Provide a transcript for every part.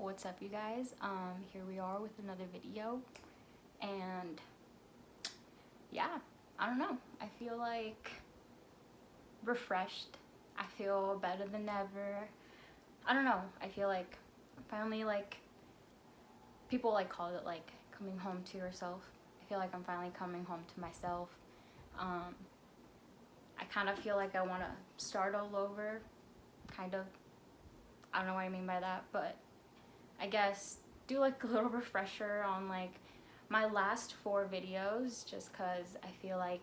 What's up, you guys? Here we are with another video, and yeah, I don't know. I feel like refreshed. I feel better than ever. I don't know. I feel like finally, people call it coming home to yourself. I feel like I'm finally coming home to myself. Um, I kind of feel like I want to start all over, kind of. I don't know what I mean by that, but I guess do a little refresher on my last 4 videos, just because I feel like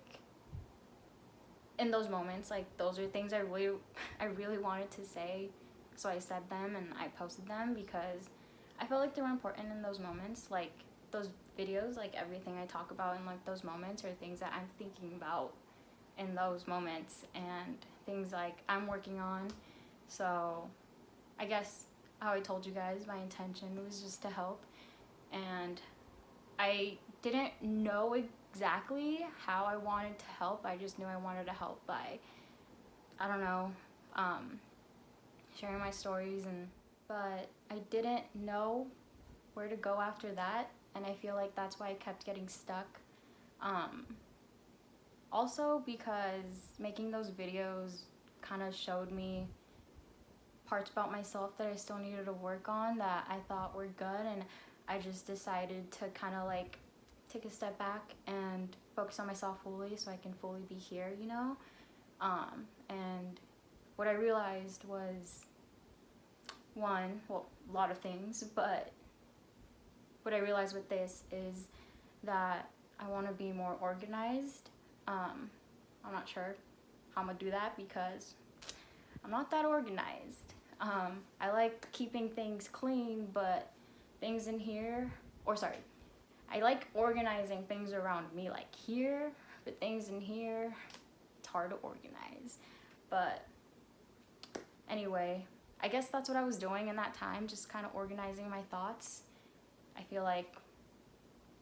in those moments, those are things I really wanted to say, so I said them and I posted them because I felt like they were important in those moments. Those videos, everything I talk about in those moments are things that I'm thinking about in those moments and things I'm working on. So I guess how I told you guys, my intention was just to help, and I didn't know exactly how I wanted to help. I just knew I wanted to help by, I don't know, sharing my stories, but I didn't know where to go after that, and I feel like that's why I kept getting stuck. Also because making those videos kind of showed me parts about myself that I still needed to work on that I thought were good, and I just decided to kind of take a step back and focus on myself fully so I can fully be here, you know? And what I realized was, a lot of things, but what I realized with this is that I want to be more organized. I'm not sure how I'm gonna do that because I'm not that organized. I like keeping things clean, but things in here, I like organizing things around me, like here, but things in here, it's hard to organize. But anyway, I guess that's what I was doing in that time, just kind of organizing my thoughts. I feel like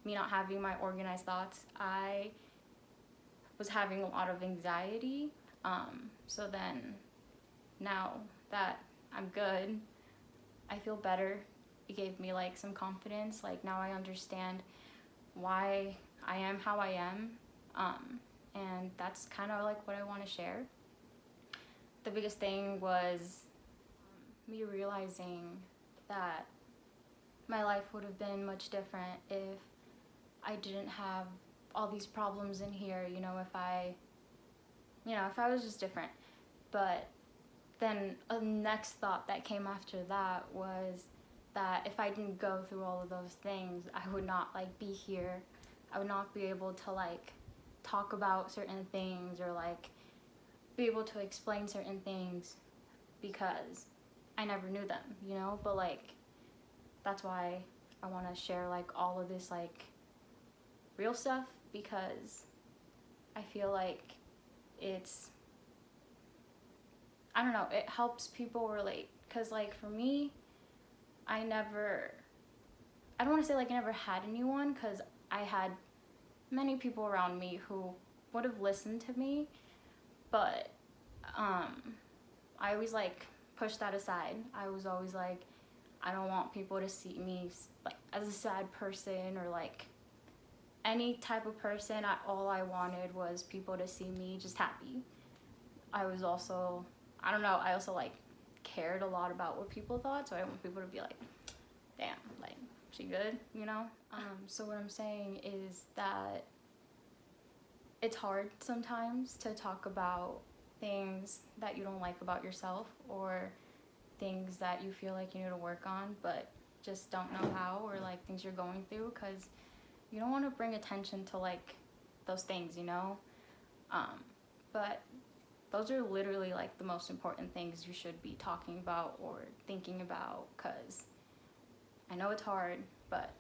me not having my organized thoughts, I was having a lot of anxiety. So then now that I'm good, I feel better. It gave me some confidence. Now I understand why I am how I am. And that's kind of what I want to share. The biggest thing was me realizing that my life would have been much different if I didn't have all these problems in here, if I was just different. But then a next thought that came after that was that if I didn't go through all of those things, I would not be here. I would not be able to talk about certain things or be able to explain certain things because I never knew them, but that's why I want to share all of this real stuff, because I feel like it's, I don't know, it helps people relate. Because for me, I don't want to say I never had anyone, because I had many people around me who would have listened to me, but I always pushed that aside. I was always I don't want people to see me as a sad person or any type of person. All I wanted was people to see me just happy. I was also, I don't know, I also cared a lot about what people thought, so I want people to be damn, she good, So what I'm saying is that it's hard sometimes to talk about things that you don't like about yourself or things that you feel like you need to work on but just don't know how, or things you're going through, because you don't want to bring attention to those things, but those are literally the most important things you should be talking about or thinking about, because I know it's hard, but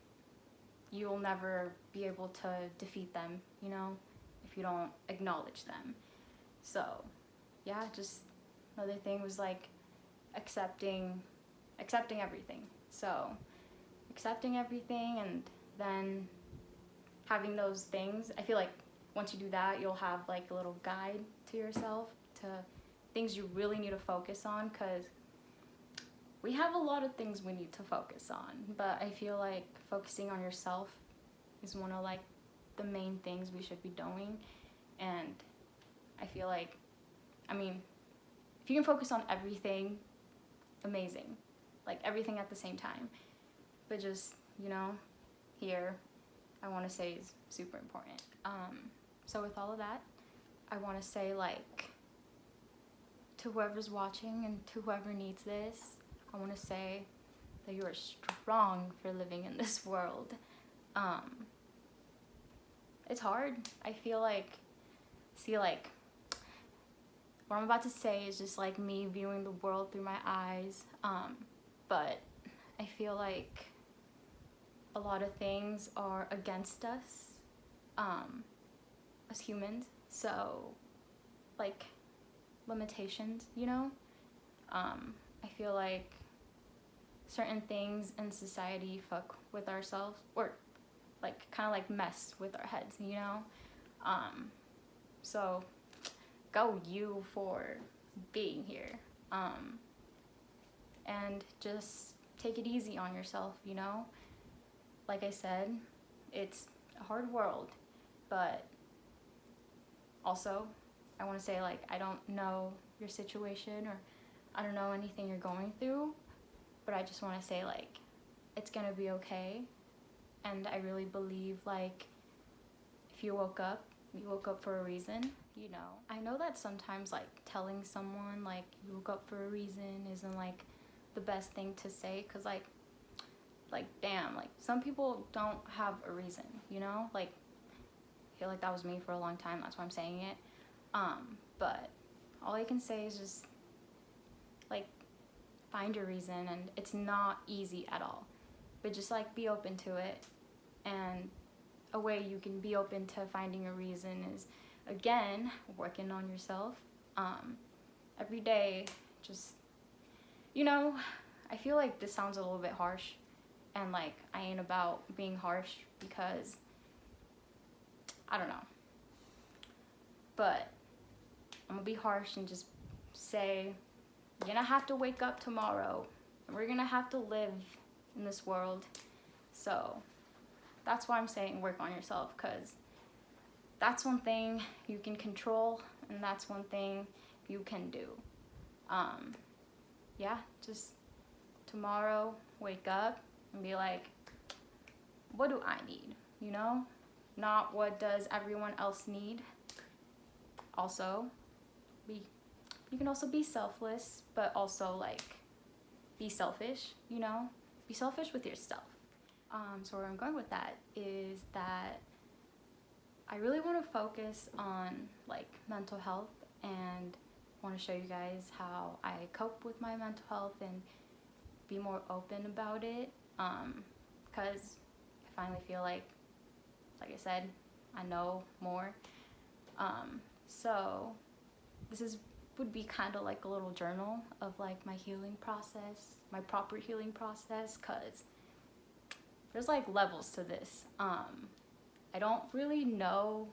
you'll never be able to defeat them, if you don't acknowledge them. So yeah, just another thing was accepting everything. So accepting everything, and then having those things, I feel once you do that, you'll have a little guide to yourself to things you really need to focus on, because we have a lot of things we need to focus on, but I feel like focusing on yourself is one of like the main things we should be doing. And I feel like, I mean, if you can focus on everything, amazing, like everything at the same time. But just, you know, here, I want to say is super important. So with all of that, I want to say, like, to whoever's watching and to whoever needs this, I want to say that you are strong for living in this world. It's hard. I feel like, like, what I'm about to say is just like me viewing the world through my eyes. But I feel like a lot of things are against us, as humans. So, like, limitations, you know? I feel like certain things in society fuck with ourselves, or like kind of like mess with our heads, you know? So go you for being here. And just take it easy on yourself, you know? Like I said, it's a hard world, but also I want to say, like, I don't know your situation, or I don't know anything you're going through, but I just want to say, like, it's gonna be okay. And I really believe, like, if you woke up for a reason, you know? I know that sometimes, like, telling someone, like, you woke up for a reason isn't, like, the best thing to say, because, like, damn, like, some people don't have a reason, you know? Like, I feel like that was me for a long time, that's why I'm saying it. But all I can say is just, like, find your reason, and it's not easy at all. But just, like, be open to it. And a way you can be open to finding a reason is, again, working on yourself. Every day, just, you know, I feel like this sounds a little bit harsh, and, like, I ain't about being harsh, because I don't know. But I'm gonna be harsh and just say, you're gonna have to wake up tomorrow, and we're gonna have to live in this world. So that's why I'm saying work on yourself, because that's one thing you can control, and that's one thing you can do. Yeah, just tomorrow, wake up and be like, what do I need, you know? Not what does everyone else need. Also, you can also be selfless, but also, like, be selfish, you know? Be selfish with yourself. So where I'm going with that is that I really want to focus on, like, mental health, and want to show you guys how I cope with my mental health and be more open about it, because I finally feel like I said, I know more. So this would be kind of like a little journal of, like, my healing process, my proper healing process, because there's, like, levels to this. I don't really know,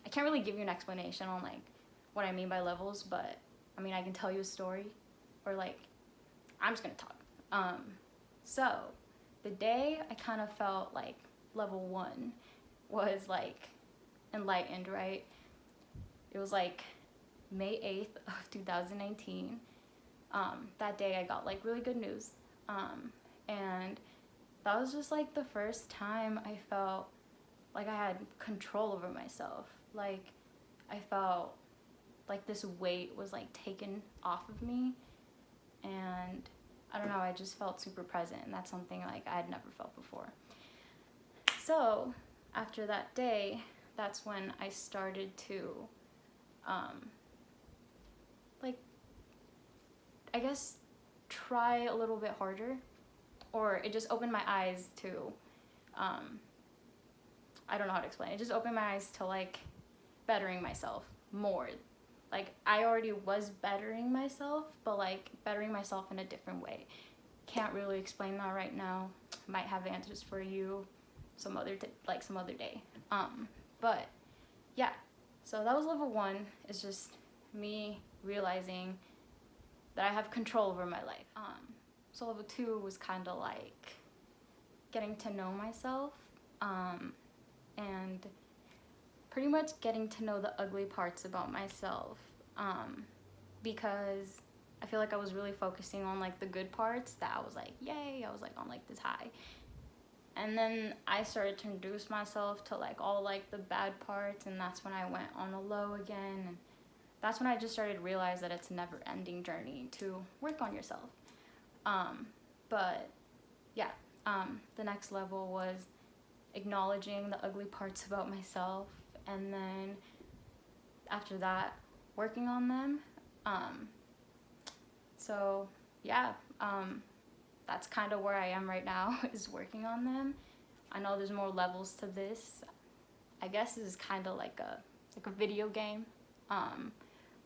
I can't really give you an explanation on, like, what I mean by levels, but I mean, I can tell you a story, or, like, I'm just gonna talk. So the day I kind of felt like level 1 was, like, enlightened, right? It was, like, May 8th of 2019. That day I got, like, really good news. And that was just, like, the first time I felt like I had control over myself. Like, I felt like this weight was, like, taken off of me, and I don't know, I just felt super present, and that's something, like, I had never felt before. So after that day, that's when I started to like, I guess, try a little bit harder, or it just opened my eyes to I don't know how to explain it. It just opened my eyes to, like, bettering myself more. Like, I already was bettering myself, but, like, bettering myself in a different way. Can't really explain that right now. Might have answers for you some other day. But yeah, so that was level 1. It's just me realizing that I have control over my life. So level 2 was kind of like getting to know myself, and pretty much getting to know the ugly parts about myself, because I feel like I was really focusing on like the good parts, that I was like, yay, I was like on like this high. And then I started to introduce myself to like all like the bad parts, and that's when I went on a low again. And that's when I just started to realize that it's a never ending journey to work on yourself. But yeah, the next level was acknowledging the ugly parts about myself, and then after that, working on them. So yeah, that's kind of where I am right now, is working on them. I know there's more levels to this. I guess this is kind of like a video game.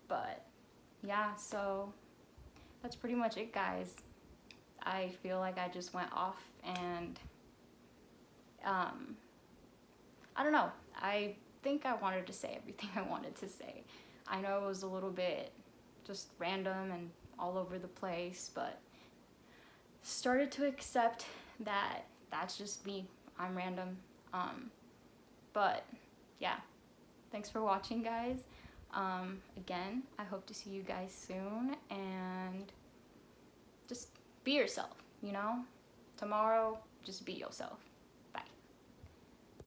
But yeah, so that's pretty much it, guys. I feel like I just went off, and I don't know. I think I wanted to say everything I wanted to say. I know it was a little bit just random and all over the place, but started to accept that that's just me. I'm random. But yeah, thanks for watching, guys. Again, I hope to see you guys soon, and just be yourself, you know? Tomorrow, just be yourself.